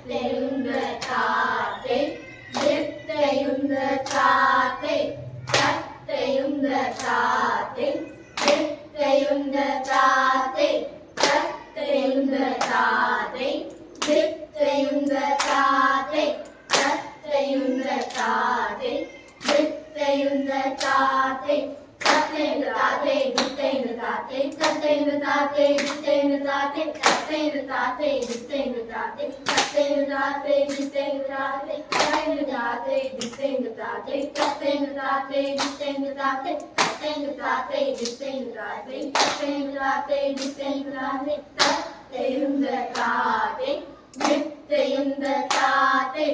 தத்தையுந்த தாத்தை தித்தையுந்த தாத்தை தத்தையுந்த தாத்தை தித்தையுந்த தாத்தை தத்தையுந்த தாத்தை தித்தையுந்த தாத்தை தத்தையுந்த தாத்தை தித்தையுந்த தாத்தை தத்தையுந்த தாத்தை தித்தையுந்த தாத்தை தத்தையுந்த தாத்தை தித்தையுந்த தாத்தை தத்தையுந்த தாத்தை தித்தையுந்த தாத்தை தத்தையுந்த தாத்தை தித்தையுந்த தாத்தை தத்தையுந்த தாத்தை தித்தையுந்த தாத்தை தத்தையுந்த தாத்தை தித்தையுந்த தாத்தை தத்தையுந்த தாத்தை தித்தையுந்த தாத்தை தத்தையுந்த தாத்தை தித்தையுந்த தாத்தை தத்தையுந்த தாத்தை தித்தையுந்த தாத்தை